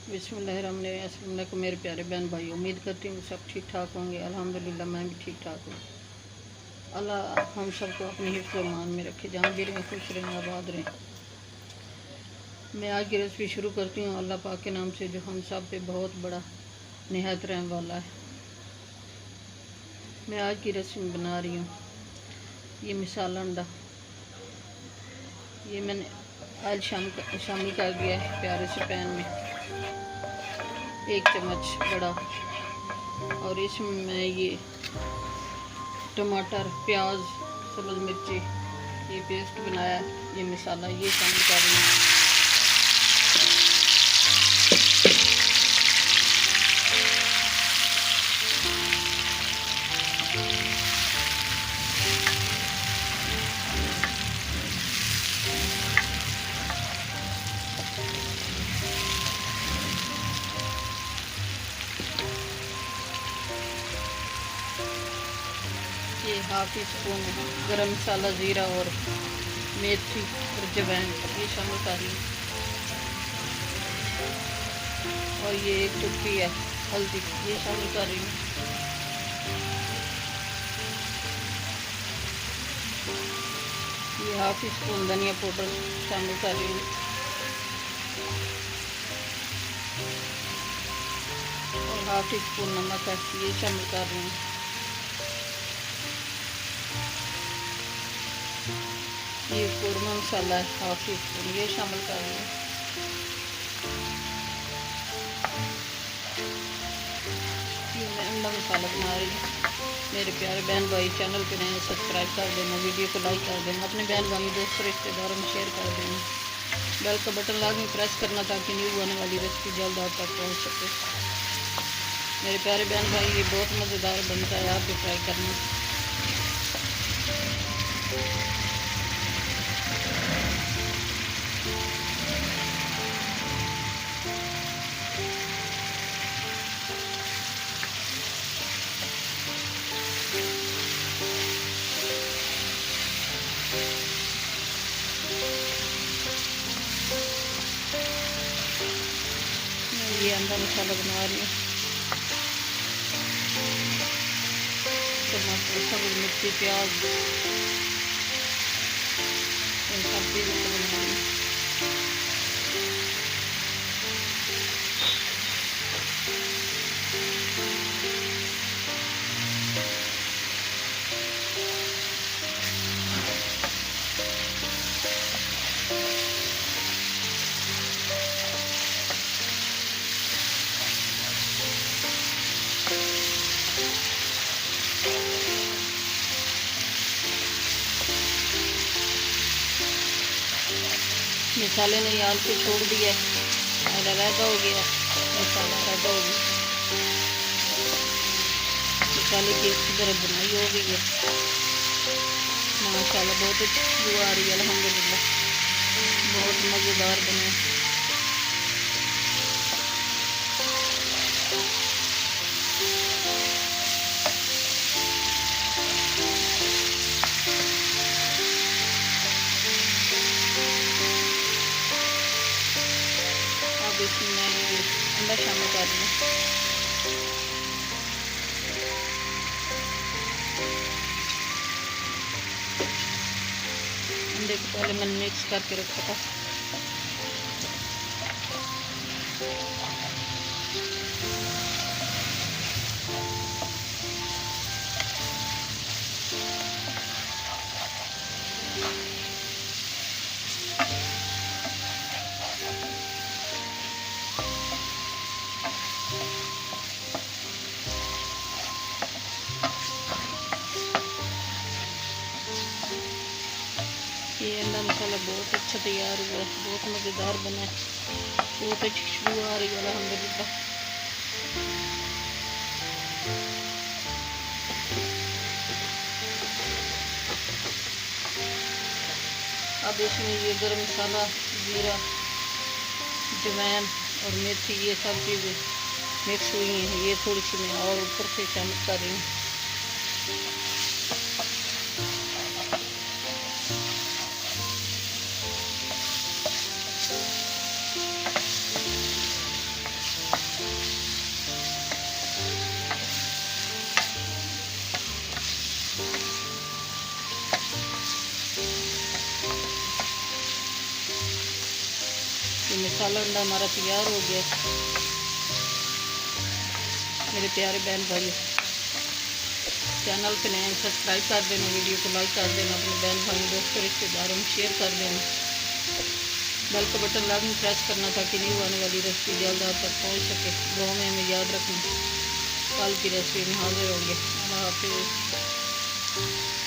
बिस्मिल्लाहिर्रहमानिर्रहीम। मेरे प्यारे बहन भाई, उम्मीद करती हूँ सब ठीक ठाक होंगे। अल्हम्दुलिल्लाह मैं भी ठीक ठाक हूँ। अल्लाह हम सबको अपनी हिफ्ज़ व मान में रखे, जहाँ भी रहें खुश रहें, आबाद रहें। मैं आज की रेसिपी शुरू करती हूँ अल्लाह पाक के नाम से, जो हम सब पे बहुत बड़ा निहायत रहने वाला है। मैं आज की रेसिपी बना रही हूँ ये मिसाला अंडा। ये मैंने आज शामिल कर दिया है प्यारे से पैन में, 1 चम्मच बड़ा। और इसमें मैं ये टमाटर, प्याज, सब्ज़ मिर्ची, ये पेस्ट बनाया, ये मसाला ये शामिल कर रही हूँ। ये ½ टी स्पून गरम मसाला, ज़ीरा और मेथी और अजवाइन ये शामिल कर रही हूँ। और ये 1 चुटकी है हल्दी, ये शामिल कर रही हूँ। ये ½ टी स्पून धनिया पाउडर शामिल कर रही हूँ। और ½ टी स्पून नमक है, ये शामिल कर रही हूँ। ये कौरमा मसाला है, ½ टी स्पून ये शामिल कर रही हूँ। ये मैं अंडा मसाला बना रही हूँ। मेरे प्यारे बहन भाई चैनल पे नए सब्सक्राइब कर देना, वीडियो को लाइक कर देना, अपने बहन भाई दोस्तों रिश्तेदारों में शेयर कर देना। बेल का बटन लाजमी प्रेस करना ताकि न्यू आने वाली रेसिपी जल्द आप तक पहुँच सके। मेरे प्यारे बहन भाई ये बहुत मज़ेदार बनता है, आप भी ट्राई करना। ये अंडा मसाला बना रही हूँ। टमाटर, सब्ज़ मिर्ची, प्याज, इन सब चीज़ों को बना रही हूँ। मसाले ने आल के छोड़ दिया, अलग हो गया मसाला, अलग हो गया। मसाले की अच्छी तरह बुनाई हो गई है। माशाल्लाह बहुत अच्छी खुशबू आ रही है, अल्हम्दुलिल्लाह बहुत मज़ेदार बने। अब इसमें मैं अंडा शामिल कर रही हूँ। अंडे को पहले मैंने मिक्स करके रखा था। ये अंडा मसाला बहुत अच्छा तैयार हुआ है, बहुत मज़ेदार बना है, बहुत अच्छी खुशबू आ रही है, अल्हम्दुलिल्लाह। अब इसमें ये गरम मसाला, जीरा, अजवाइन और मेथी ये सब चीज़ें मिक्स हुई हैं, ये थोड़ी सी मैं और ऊपर से शामिल कर रही हूँ। ये मसाला अंडा हमारा तैयार हो गया। मेरे प्यारे बहन भाई, चैनल पे नए सब्सक्राइब कर देना, वीडियो को लाइक कर देना, अपने बहन भाई दोस्तों रिश्तेदारों में शेयर कर देना। बेल का बटन लाजमी प्रेस करना ताकि न्यू आने वाली रेसिपी जल्द आप तक पहुँच सके। दुआ में हमें याद रखना। कल की रेसिपी में हाजिर होंगे। अल्लाह हाफिज़।